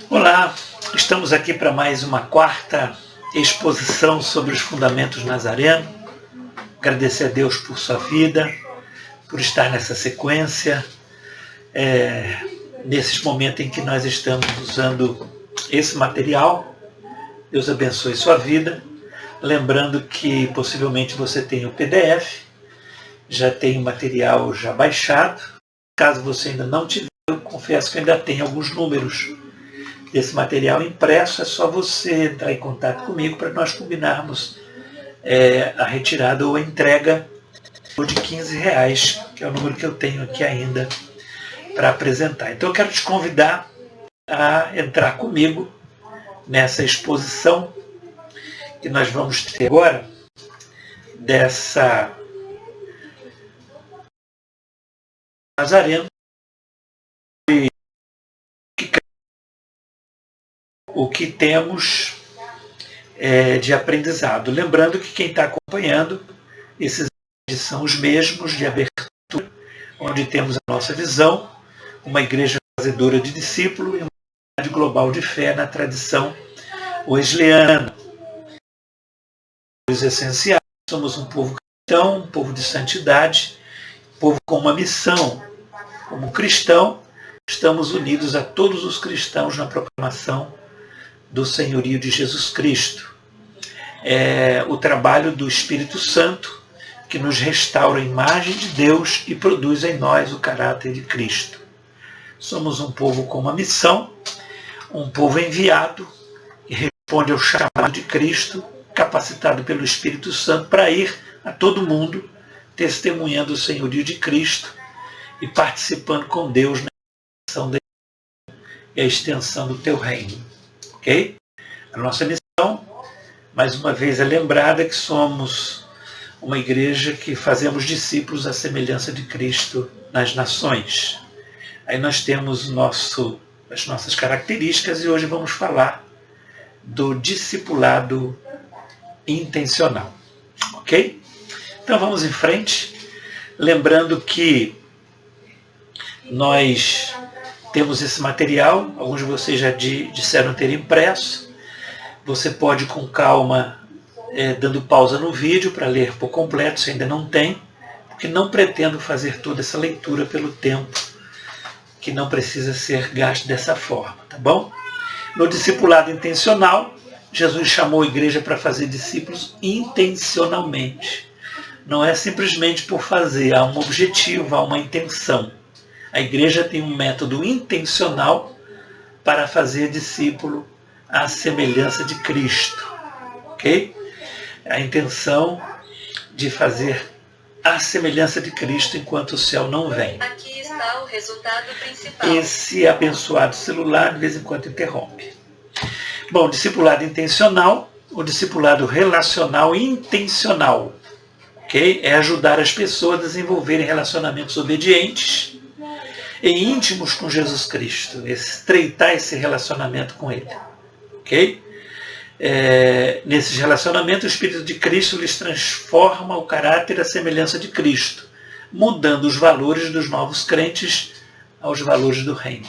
Olá, estamos aqui para mais uma quarta exposição sobre os fundamentos nazarenos. Agradecer a Deus por sua vida, por estar nessa sequência, nesses momentos em que nós estamos usando esse material. Deus abençoe sua vida. Lembrando que possivelmente você tem o PDF, já tem o material já baixado. Caso você ainda não tiver, eu confesso que ainda tem alguns números desse material impresso. É só você entrar em contato comigo para nós combinarmos a retirada ou a entrega de R$15, que é o número que eu tenho aqui ainda para apresentar. Então eu quero te convidar a entrar comigo nessa exposição que nós vamos ter agora, dessa Nazareno, o que temos de aprendizado. Lembrando que quem está acompanhando, esses são os mesmos de abertura, onde temos a nossa visão, uma igreja fazedora de discípulo e uma unidade global de fé na tradição wesleyana. Os essenciais, somos um povo cristão, um povo de santidade, um povo com uma missão. Como cristão, estamos unidos a todos os cristãos na proclamação do senhorio de Jesus Cristo. É o trabalho do Espírito Santo que nos restaura a imagem de Deus e produz em nós o caráter de Cristo. Somos um povo com uma missão, um povo enviado que responde ao chamado de Cristo, capacitado pelo Espírito Santo para ir a todo mundo, testemunhando o senhorio de Cristo e participando com Deus na extensão e a extensão do teu reino. Ok? A nossa missão, mais uma vez, é lembrada que somos uma igreja que fazemos discípulos à semelhança de Cristo nas nações. Aí nós temos as nossas características e hoje vamos falar do discipulado intencional. Ok? Então vamos em frente, lembrando que nós temos esse material, alguns de vocês já disseram ter impresso. Você pode com calma, dando pausa no vídeo para ler por completo, se ainda não tem, porque não pretendo fazer toda essa leitura pelo tempo que não precisa ser gasto dessa forma, tá bom? No discipulado intencional, Jesus chamou a igreja para fazer discípulos intencionalmente. Não é simplesmente por fazer, há um objetivo, há uma intenção. A igreja tem um método intencional para fazer discípulo à semelhança de Cristo. Ok? A intenção de fazer a semelhança de Cristo enquanto o céu não vem. Aqui está o resultado principal. Esse abençoado celular de vez em quando interrompe. Bom, discipulado intencional, o discipulado relacional intencional. Ok? É ajudar as pessoas a desenvolverem relacionamentos obedientes e íntimos com Jesus Cristo, estreitar esse relacionamento com Ele. Ok? Nesses relacionamentos, o Espírito de Cristo lhes transforma o caráter à semelhança de Cristo, mudando os valores dos novos crentes aos valores do reino.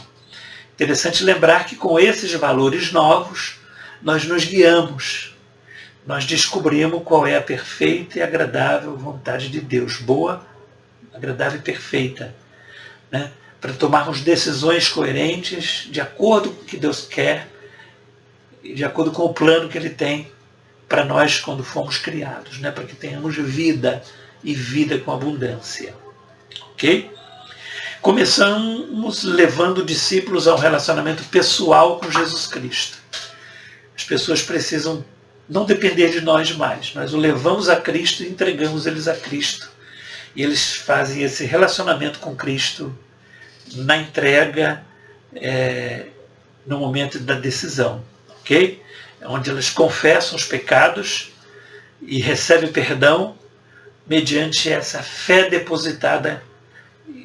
Interessante lembrar que com esses valores novos, nós nos guiamos, nós descobrimos qual é a perfeita e agradável vontade de Deus, boa, agradável e perfeita, né? Para tomarmos decisões coerentes, de acordo com o que Deus quer, de acordo com o plano que Ele tem para nós quando fomos criados, né? Para que tenhamos vida e vida com abundância. Ok? Começamos levando discípulos ao relacionamento pessoal com Jesus Cristo. As pessoas precisam não depender de nós mais. Nós o levamos a Cristo e entregamos eles a Cristo. E eles fazem esse relacionamento com Cristo na entrega, no momento da decisão. Ok? Onde elas confessam os pecados e recebem perdão mediante essa fé depositada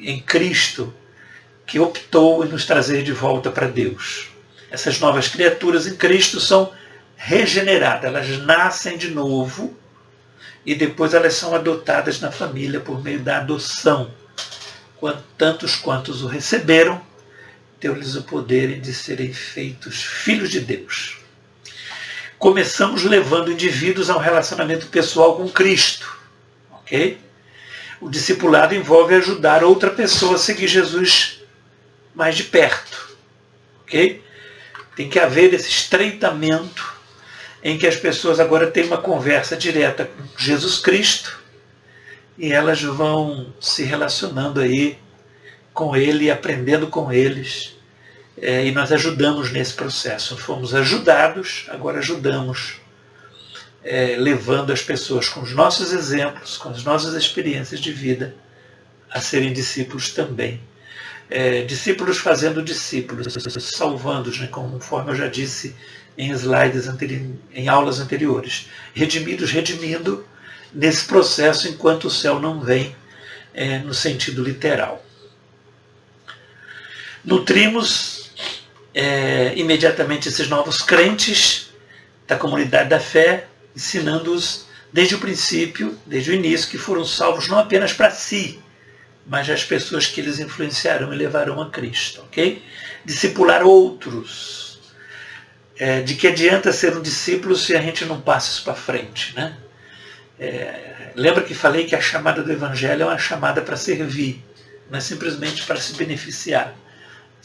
em Cristo, que optou em nos trazer de volta para Deus. Essas novas criaturas em Cristo são regeneradas, elas nascem de novo e depois elas são adotadas na família por meio da adoção. Tantos quantos o receberam, deu-lhes o poder de serem feitos filhos de Deus. Começamos levando indivíduos a um relacionamento pessoal com Cristo. Ok? O discipulado envolve ajudar outra pessoa a seguir Jesus mais de perto. Ok? Tem que haver esse estreitamento em que as pessoas agora têm uma conversa direta com Jesus Cristo e elas vão se relacionando aí com Ele, aprendendo com eles, e nós ajudamos nesse processo. Fomos ajudados, agora ajudamos, levando as pessoas com os nossos exemplos, com as nossas experiências de vida, a serem discípulos também. Discípulos fazendo discípulos, salvando-os, né, conforme eu já disse em slides em aulas anteriores. Redimidos, redimindo nesse processo enquanto o céu não vem, no sentido literal. Nutrimos imediatamente esses novos crentes da comunidade da fé, ensinando-os desde o princípio, desde o início, que foram salvos não apenas para si, mas as pessoas que eles influenciarão e levarão a Cristo. Ok? Discipular outros. De que adianta ser um discípulo se a gente não passa isso para frente, né? Lembra que falei que a chamada do Evangelho é uma chamada para servir, não é simplesmente para se beneficiar.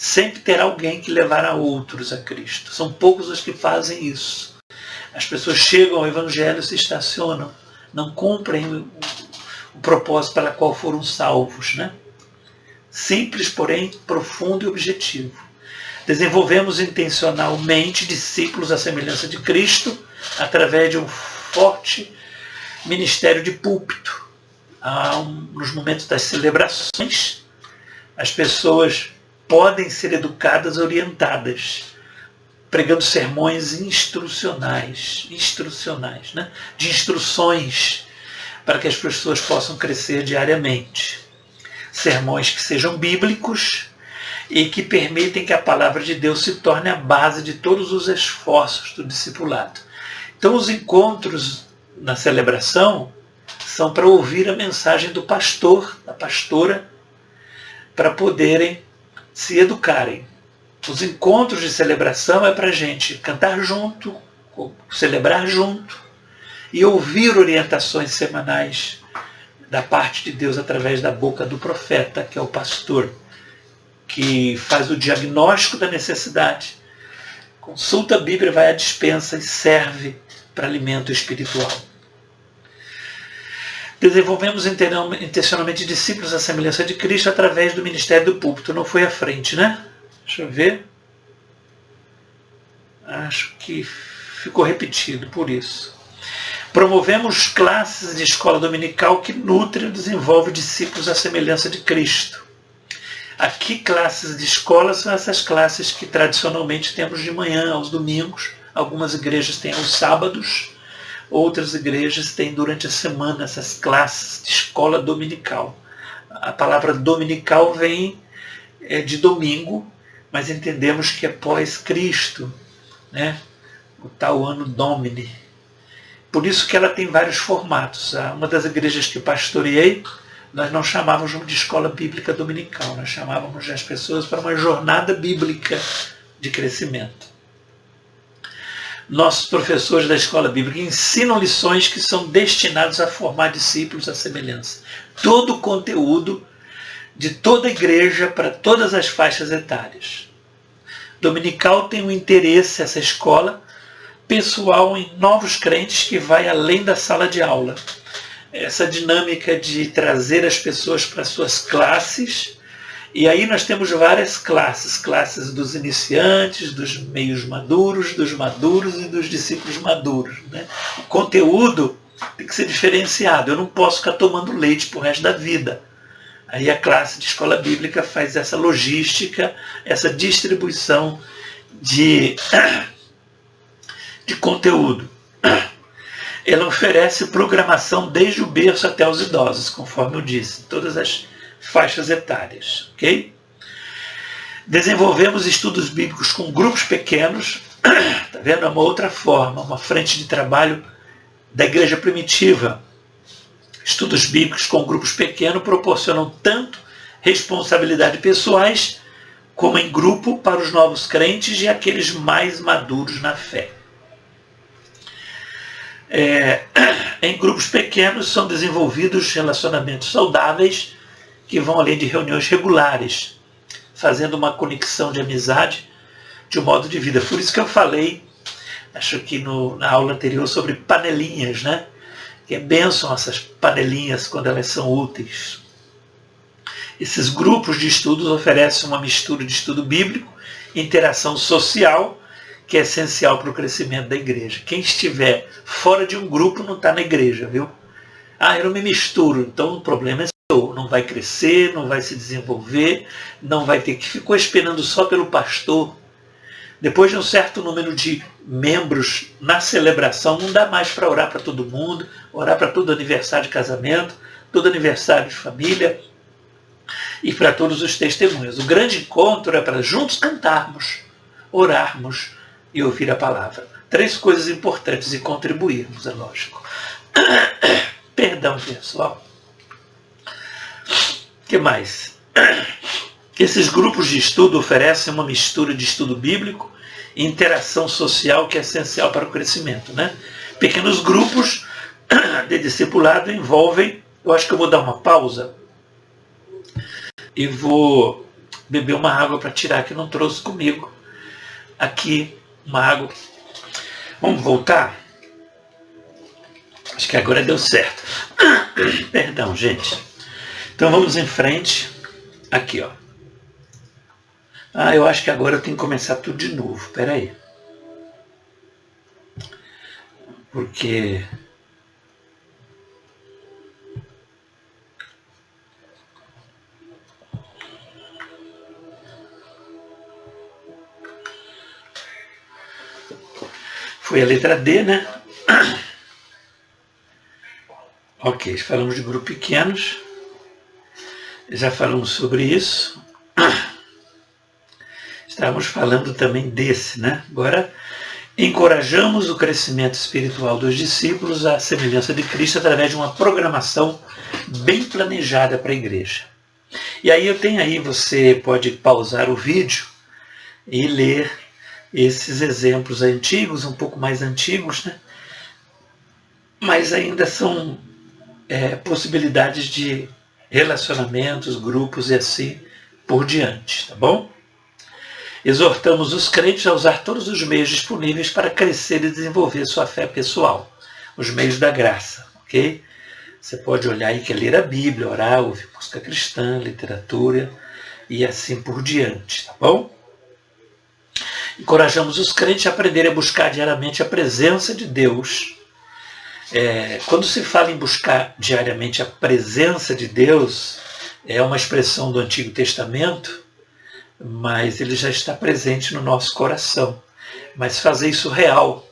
Sempre terá alguém que levará outros a Cristo. São poucos os que fazem isso. As pessoas chegam ao Evangelho, se estacionam, não cumprem o propósito para qual foram salvos, né? Simples, porém profundo e objetivo. Desenvolvemos intencionalmente discípulos à semelhança de Cristo através de um forte ministério de púlpito. Nos momentos das celebrações, as pessoas podem ser educadas, orientadas, pregando sermões instrucionais, né? De instruções para que as pessoas possam crescer diariamente. Sermões que sejam bíblicos e que permitem que a palavra de Deus se torne a base de todos os esforços do discipulado. Então os encontros na celebração são para ouvir a mensagem do pastor, da pastora, para poderem se educarem. Os encontros de celebração é para a gente cantar junto, celebrar junto e ouvir orientações semanais da parte de Deus através da boca do profeta, que é o pastor, que faz o diagnóstico da necessidade, consulta a Bíblia, vai à despensa e serve para alimento espiritual. Desenvolvemos intencionalmente discípulos à semelhança de Cristo através do ministério do púlpito. Não foi à frente, né? Deixa eu ver. Acho que ficou repetido por isso. Promovemos classes de escola dominical que nutrem e desenvolvem discípulos à semelhança de Cristo. Aqui, classes de escola são essas classes que tradicionalmente temos de manhã, aos domingos. Algumas igrejas têm aos sábados, outras igrejas têm durante a semana essas classes de escola dominical. A palavra dominical vem de domingo, mas entendemos que é pós-Cristo, né? O tal ano Domini. Por isso que ela tem vários formatos. Uma das igrejas que pastoreei, nós não chamávamos de escola bíblica dominical, nós chamávamos as pessoas para uma jornada bíblica de crescimento. Nossos professores da escola bíblica ensinam lições que são destinadas a formar discípulos à semelhança. Todo o conteúdo de toda a igreja para todas as faixas etárias. Dominical tem um interesse, essa escola, pessoal em novos crentes que vai além da sala de aula. Essa dinâmica de trazer as pessoas para suas classes, e aí nós temos várias classes dos iniciantes, dos meios maduros, dos maduros e dos discípulos maduros, né? O conteúdo tem que ser diferenciado, eu não posso ficar tomando leite para o resto da vida. Aí a classe de escola bíblica faz essa logística, essa distribuição de conteúdo. Ela oferece programação desde o berço até os idosos, conforme eu disse, todas as faixas etárias. Okay? Desenvolvemos estudos bíblicos com grupos pequenos, tá vendo? É uma outra forma, uma frente de trabalho da igreja primitiva. Estudos bíblicos com grupos pequenos proporcionam tanto responsabilidade pessoais como em grupo para os novos crentes e aqueles mais maduros na fé. Em grupos pequenos são desenvolvidos relacionamentos saudáveis que vão além de reuniões regulares, fazendo uma conexão de amizade de um modo de vida. Por isso que eu falei, acho que na aula anterior, sobre panelinhas, né? Que é bênção essas panelinhas quando elas são úteis. Esses grupos de estudos oferecem uma mistura de estudo bíblico, interação social, que é essencial para o crescimento da igreja. Quem estiver fora de um grupo não está na igreja, viu? Eu não me misturo, então o problema é seu. Não vai crescer, não vai se desenvolver, não vai ter que... Ficou esperando só pelo pastor. Depois de um certo número de membros na celebração, não dá mais para orar para todo mundo, orar para todo aniversário de casamento, todo aniversário de família e para todos os testemunhos. O grande encontro é para juntos cantarmos, orarmos e ouvir a palavra. 3 coisas importantes e contribuirmos, é lógico. Perdão, pessoal. O que mais? Esses grupos de estudo oferecem uma mistura de estudo bíblico e interação social que é essencial para o crescimento, né? Pequenos grupos de discipulado envolvem... Eu acho que eu vou dar uma pausa e vou beber uma água para tirar, que não trouxe comigo. Aqui, uma água. Vamos voltar? Acho que agora deu certo. Perdão, gente. Então vamos em frente. Aqui, ó. Eu acho que agora eu tenho que começar tudo de novo. Espera aí. Porque... foi a letra D, né? Ok, falamos de grupos pequenos. Já falamos sobre isso. Estávamos falando também desse, né? Agora, encorajamos o crescimento espiritual dos discípulos à semelhança de Cristo através de uma programação bem planejada para a igreja. E aí você pode pausar o vídeo e ler esses exemplos antigos, um pouco mais antigos, né? Mas ainda são possibilidades de relacionamentos, grupos e assim por diante, tá bom? Exortamos os crentes a usar todos os meios disponíveis para crescer e desenvolver sua fé pessoal, os meios da graça, ok? Você pode olhar aí que é ler a Bíblia, orar, ouvir música cristã, literatura e assim por diante, tá bom? Encorajamos os crentes a aprenderem a buscar diariamente a presença de Deus. Quando se fala em buscar diariamente a presença de Deus, é uma expressão do Antigo Testamento, mas ele já está presente no nosso coração. Mas fazer isso real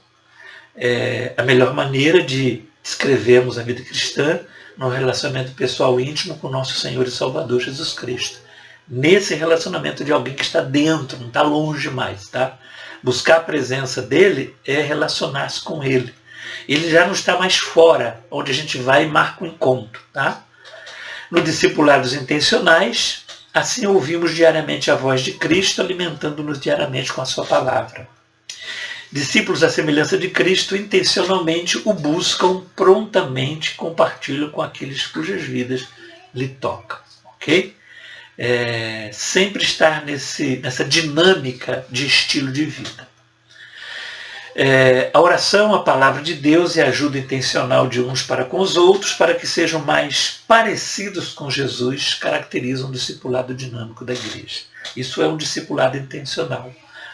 é a melhor maneira de descrevermos a vida cristã no relacionamento pessoal íntimo com o nosso Senhor e Salvador Jesus Cristo. Nesse relacionamento de alguém que está dentro, não está longe mais, tá? Buscar a presença dele é relacionar-se com ele. Ele já não está mais fora, onde a gente vai e marca um encontro, tá? No discipulados intencionais, assim ouvimos diariamente a voz de Cristo, alimentando-nos diariamente com a sua palavra. Discípulos à semelhança de Cristo intencionalmente o buscam, prontamente compartilham com aqueles cujas vidas lhe tocam, ok? Sempre estar nessa dinâmica de estilo de vida. A oração, a palavra de Deus e a ajuda intencional de uns para com os outros, para que sejam mais parecidos com Jesus, caracterizam o discipulado dinâmico da igreja. Isso é um discipulado intencional.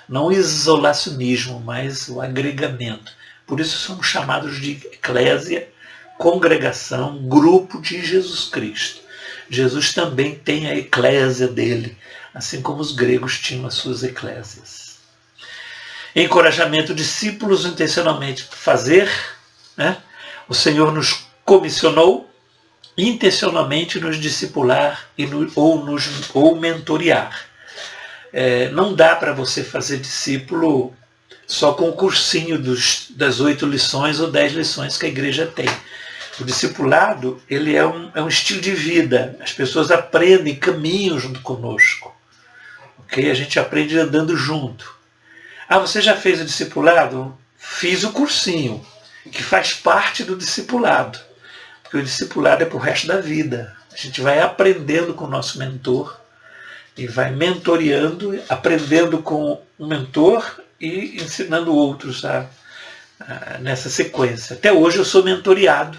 Não o isolacionismo, mas o agregamento. Por isso somos chamados de eclésia, congregação, grupo de Jesus Cristo. Jesus também tem a eclésia dele, assim como os gregos tinham as suas eclésias. Encorajamento discípulos intencionalmente fazer, né? O Senhor nos comissionou intencionalmente nos discipular ou mentorear. Não dá para você fazer discípulo só com o cursinho das 8 lições ou 10 lições que a igreja tem. O discipulado, ele é um estilo de vida. As pessoas aprendem, caminham junto conosco. ok? A gente aprende andando junto. Ah, você já fez o discipulado? Fiz o cursinho, que faz parte do discipulado. Porque o discipulado é para o resto da vida. A gente vai aprendendo com o nosso mentor e vai mentoreando, aprendendo com o mentor e ensinando outros nessa sequência. Até hoje eu sou mentoreado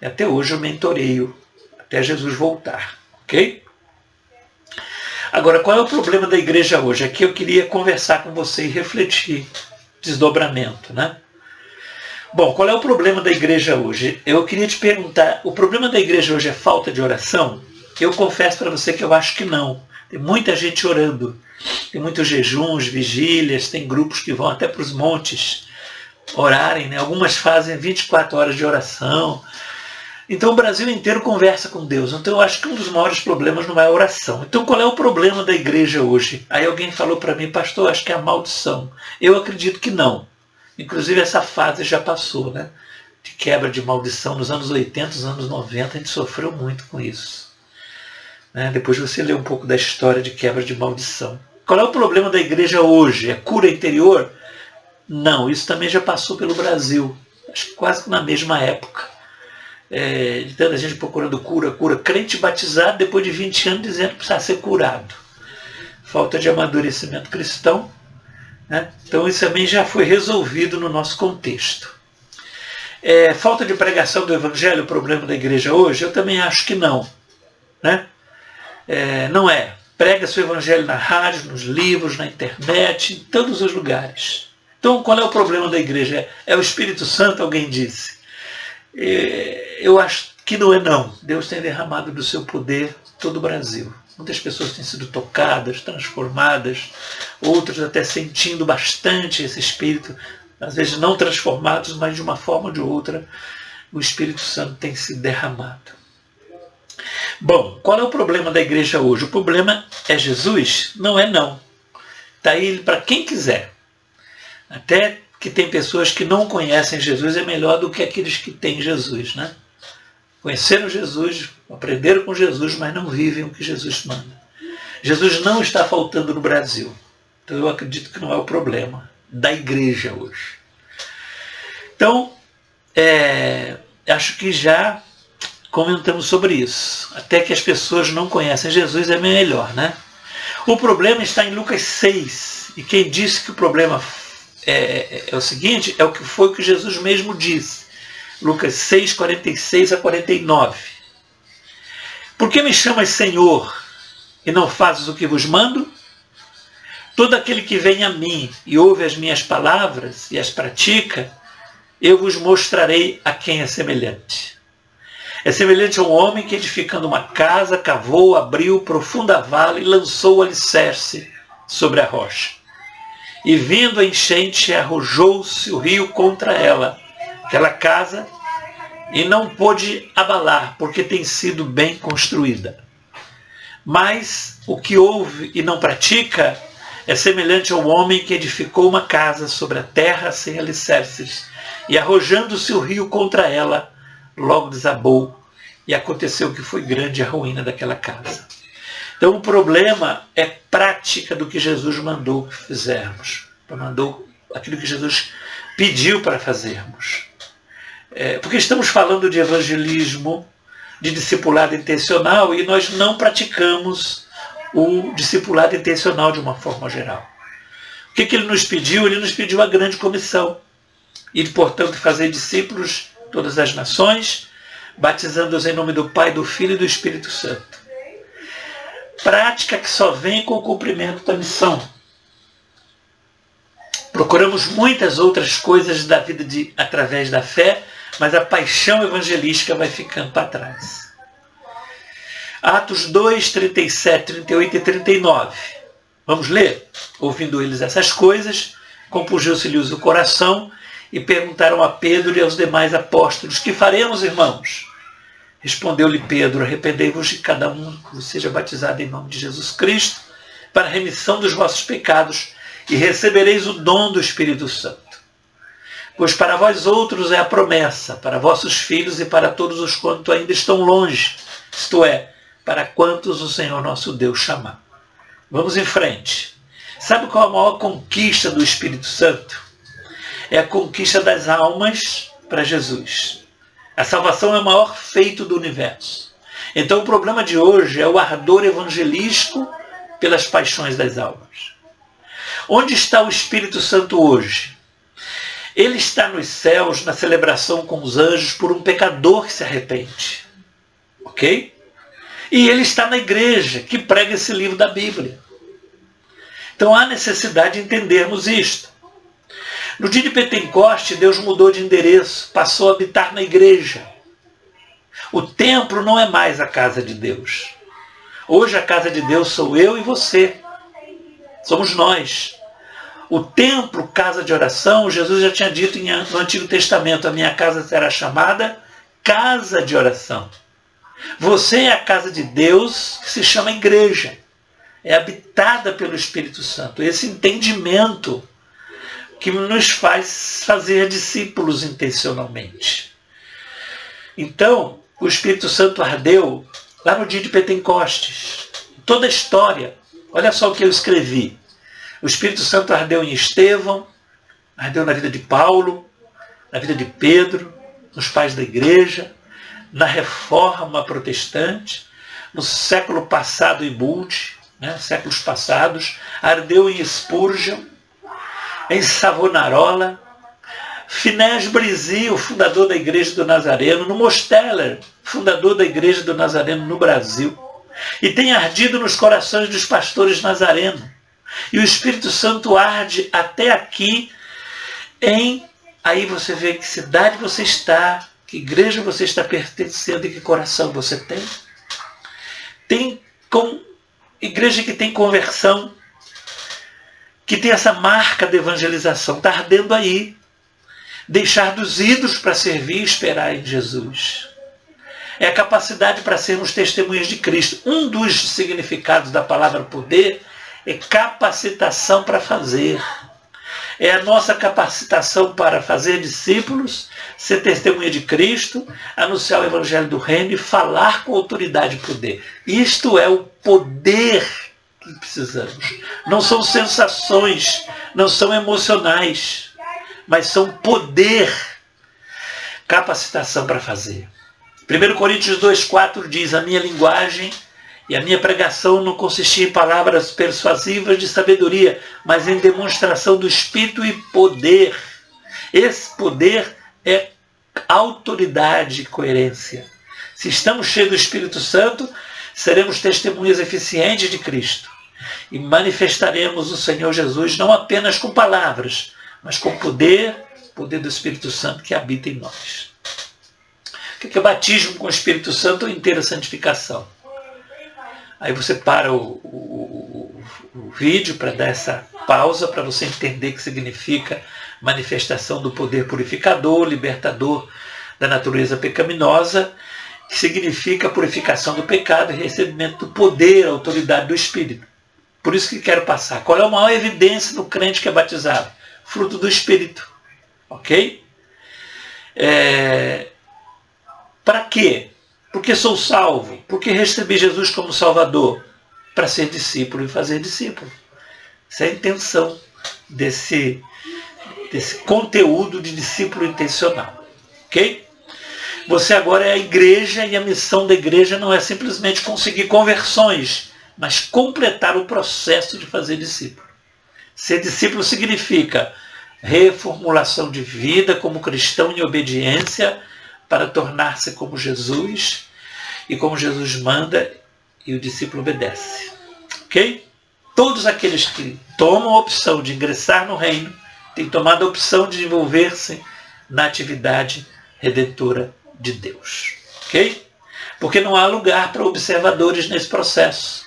e até hoje eu mentoreio, até Jesus voltar, ok? Agora, qual é o problema da igreja hoje? Aqui eu queria conversar com você e refletir desdobramento, né? Bom, qual é o problema da igreja hoje? Eu queria te perguntar, o problema da igreja hoje é falta de oração? Eu confesso para você que eu acho que não. Tem muita gente orando, tem muitos jejuns, vigílias, tem grupos que vão até para os montes orarem, né? Algumas fazem 24 horas de oração. Então o Brasil inteiro conversa com Deus. Então eu acho que um dos maiores problemas não é a oração. Então qual é o problema da igreja hoje? Aí alguém falou para mim, pastor, acho que é a maldição. Eu acredito que não. Inclusive essa fase já passou, né? De quebra de maldição nos anos 80, nos anos 90, a gente sofreu muito com isso. Né? Depois você lê um pouco da história de quebra de maldição. Qual é o problema da igreja hoje? É cura interior? Não, isso também já passou pelo Brasil. Acho que quase na mesma época. De tanta gente procurando cura. Crente batizado depois de 20 anos dizendo que precisa ser curado. Falta de amadurecimento cristão. Né? Então isso também já foi resolvido no nosso contexto. Falta de pregação do evangelho, o problema da igreja hoje? Eu também acho que não. Né? Não é. Prega-se o evangelho na rádio, nos livros, na internet, em todos os lugares. Então qual é o problema da igreja? É o Espírito Santo, alguém disse. Eu acho que não é não. Deus tem derramado do seu poder todo o Brasil. Muitas pessoas têm sido tocadas, transformadas, outros até sentindo bastante esse Espírito, às vezes não transformados, mas de uma forma ou de outra, o Espírito Santo tem sido derramado. Bom, qual é o problema da igreja hoje? O problema é Jesus? Não é não. Está aí para quem quiser. Até que tem pessoas que não conhecem Jesus, é melhor do que aqueles que têm Jesus, né? Conheceram Jesus, aprenderam com Jesus, mas não vivem o que Jesus manda. Jesus não está faltando no Brasil. Então eu acredito que não é o problema da igreja hoje. Então, acho que já comentamos sobre isso. Até que as pessoas não conhecem Jesus é melhor, né? O problema está em Lucas 6. E quem disse que o problema é o seguinte, é o que foi o que Jesus mesmo disse. Lucas 6, 46 a 49. Por que me chamas Senhor e não fazes o que vos mando? Todo aquele que vem a mim e ouve as minhas palavras e as pratica, eu vos mostrarei a quem é semelhante. É semelhante a um homem que, edificando uma casa, cavou, abriu profunda vala e lançou o alicerce sobre a rocha. E vindo a enchente, arrojou-se o rio contra ela, aquela casa, e não pôde abalar, porque tem sido bem construída. Mas o que ouve e não pratica é semelhante ao homem que edificou uma casa sobre a terra sem alicerces, e arrojando-se o rio contra ela, logo desabou, e aconteceu que foi grande a ruína daquela casa. Então o problema é prática do que Jesus mandou que fizermos. Mandou aquilo que Jesus pediu para fazermos. Porque estamos falando de evangelismo, de discipulado intencional, e nós não praticamos o discipulado intencional de uma forma geral. O que ele nos pediu? Ele nos pediu a grande comissão. E, portanto, fazer discípulos de todas as nações, batizando-os em nome do Pai, do Filho e do Espírito Santo. Prática que só vem com o cumprimento da missão. Procuramos muitas outras coisas da vida através da fé, mas a paixão evangelística vai ficando para trás. Atos 2, 37, 38 e 39. Vamos ler? Ouvindo eles essas coisas, compungiu-se-lhes o coração e perguntaram a Pedro e aos demais apóstolos: que faremos, irmãos? Respondeu-lhe Pedro: arrependei-vos de cada um vos seja batizado em nome de Jesus Cristo para a remissão dos vossos pecados e recebereis o dom do Espírito Santo. Pois para vós outros é a promessa, para vossos filhos e para todos os quantos ainda estão longe, isto é, para quantos o Senhor nosso Deus chamar. Vamos em frente. Sabe qual é a maior conquista do Espírito Santo? É a conquista das almas para Jesus. A salvação é o maior feito do universo. Então o problema de hoje é o ardor evangelístico pelas paixões das almas. Onde está o Espírito Santo hoje? Ele está nos céus, na celebração com os anjos, por um pecador que se arrepende. Ok? E ele está na igreja, que prega esse livro da Bíblia. Então há necessidade de entendermos isto. No dia de Pentecoste, Deus mudou de endereço, passou a habitar na igreja. O templo não é mais a casa de Deus. Hoje a casa de Deus sou eu e você. Somos nós. O templo, casa de oração, Jesus já tinha dito no Antigo Testamento, a minha casa será chamada casa de oração. Você é a casa de Deus, que se chama igreja. É habitada pelo Espírito Santo. Esse entendimento que nos faz fazer discípulos intencionalmente. Então, o Espírito Santo ardeu lá no dia de Pentecostes. Toda a história. Olha só o que eu escrevi. O Espírito Santo ardeu em Estevão, ardeu na vida de Paulo, na vida de Pedro, nos pais da igreja, na reforma protestante, no século passado em Moody, séculos passados, ardeu em Spurgeon, em Savonarola, Finés Brizzi, o fundador da Igreja do Nazareno, no Mosteller, fundador da Igreja do Nazareno no Brasil, e tem ardido nos corações dos pastores nazarenos. E o Espírito Santo arde até aqui aí você vê que cidade você está, que igreja você está pertencendo e que coração você tem. Igreja que tem conversão, que tem essa marca de evangelização, está ardendo aí. Deixar dos ídolos para servir e esperar em Jesus. É a capacidade para sermos testemunhas de Cristo. Um dos significados da palavra poder é capacitação para fazer. É a nossa capacitação para fazer discípulos, ser testemunha de Cristo, anunciar o Evangelho do Reino e falar com autoridade e poder. Isto é o poder que precisamos. Não são sensações, não são emocionais, mas são poder, capacitação para fazer. 1 Coríntios 2,4 diz, a minha linguagem e a minha pregação não consistia em palavras persuasivas de sabedoria, mas em demonstração do Espírito e poder. Esse poder é autoridade e coerência. Se estamos cheios do Espírito Santo, seremos testemunhas eficientes de Cristo e manifestaremos o Senhor Jesus não apenas com palavras, mas com poder do Espírito Santo que habita em nós. O que é batismo com o Espírito Santo ou inteira santificação? Aí você para o vídeo para dar essa pausa, para você entender o que significa manifestação do poder purificador, libertador da natureza pecaminosa, que significa purificação do pecado e recebimento do poder, autoridade do Espírito. Por isso que quero passar. Qual é a maior evidência do crente que é batizado? Fruto do Espírito. Ok? Para quê? Porque sou salvo. Porque recebi Jesus como Salvador. Para ser discípulo e fazer discípulo. Essa é a intenção desse conteúdo de discípulo intencional. Ok? Você agora é a igreja e a missão da igreja não é simplesmente conseguir conversões, mas completar o processo de fazer discípulo. Ser discípulo significa reformulação de vida como cristão em obediência para tornar-se como Jesus e como Jesus manda e o discípulo obedece. Ok? Todos aqueles que tomam a opção de ingressar no reino têm tomado a opção de envolver-se na atividade redentora de Deus. Ok? Porque não há lugar para observadores nesse processo.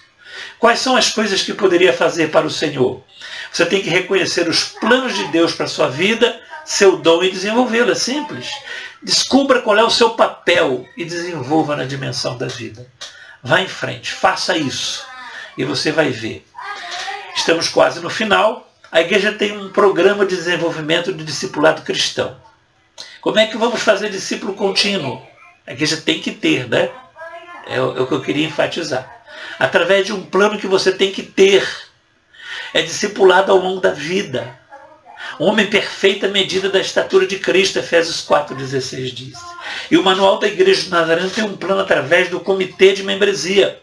Quais são as coisas que poderia fazer para o Senhor? Você tem que reconhecer os planos de Deus para a sua vida, seu dom e desenvolvê-lo. É simples. Descubra qual é o seu papel e desenvolva na dimensão da vida. Vá em frente, faça isso e você vai ver. Estamos quase no final. A igreja tem um programa de desenvolvimento de discipulado cristão. Como é que vamos fazer discípulo contínuo? A igreja tem que ter, né? É o que eu queria enfatizar. através de um plano que você tem que ter. É discipulado ao longo da vida. O homem perfeito à medida da estatura de Cristo, Efésios 4,16 diz. E o Manual da Igreja de Nazareno tem um plano através do comitê de membresia.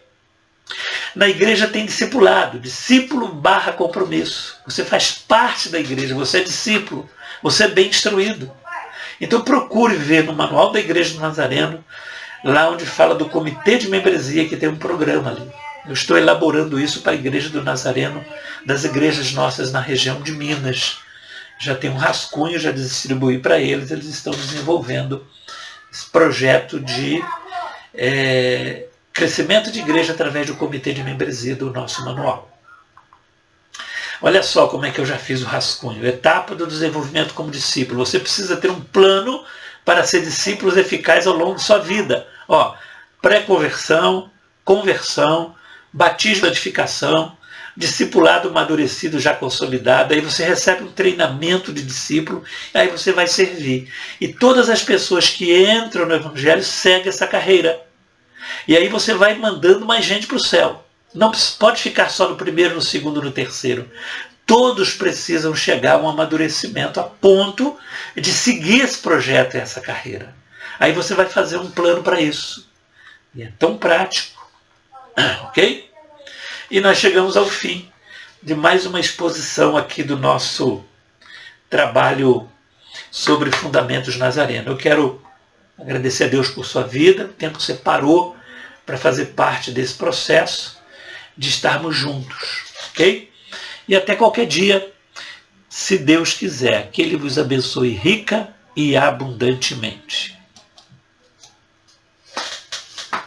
Na igreja tem discipulado, discípulo/compromisso. Você faz parte da igreja, você é discípulo, você é bem instruído. Então procure ver no Manual da Igreja do Nazareno, lá onde fala do comitê de membresia, que tem um programa ali. Eu estou elaborando isso para a Igreja do Nazareno, das igrejas nossas na região de Minas. Já tem um rascunho, já distribuí para eles estão desenvolvendo esse projeto de crescimento de igreja através do comitê de membresia do nosso manual. Olha só como é que eu já fiz o rascunho. Etapa do desenvolvimento como discípulo. Você precisa ter um plano para ser discípulos eficazes ao longo de sua vida. Pré-conversão, conversão, batismo, edificação, discipulado amadurecido, já consolidado. Aí você recebe um treinamento de discípulo, aí você vai servir. E todas as pessoas que entram no Evangelho seguem essa carreira. E aí você vai mandando mais gente para o céu. Não pode ficar só no primeiro, no segundo, no terceiro. Todos precisam chegar a um amadurecimento a ponto de seguir esse projeto e essa carreira. Aí você vai fazer um plano para isso. E é tão prático. Ok? E nós chegamos ao fim de mais uma exposição aqui do nosso trabalho sobre fundamentos nazarenos. Eu quero agradecer a Deus por sua vida, o tempo que você parou para fazer parte desse processo de estarmos juntos, ok? E até qualquer dia, se Deus quiser, que Ele vos abençoe rica e abundantemente.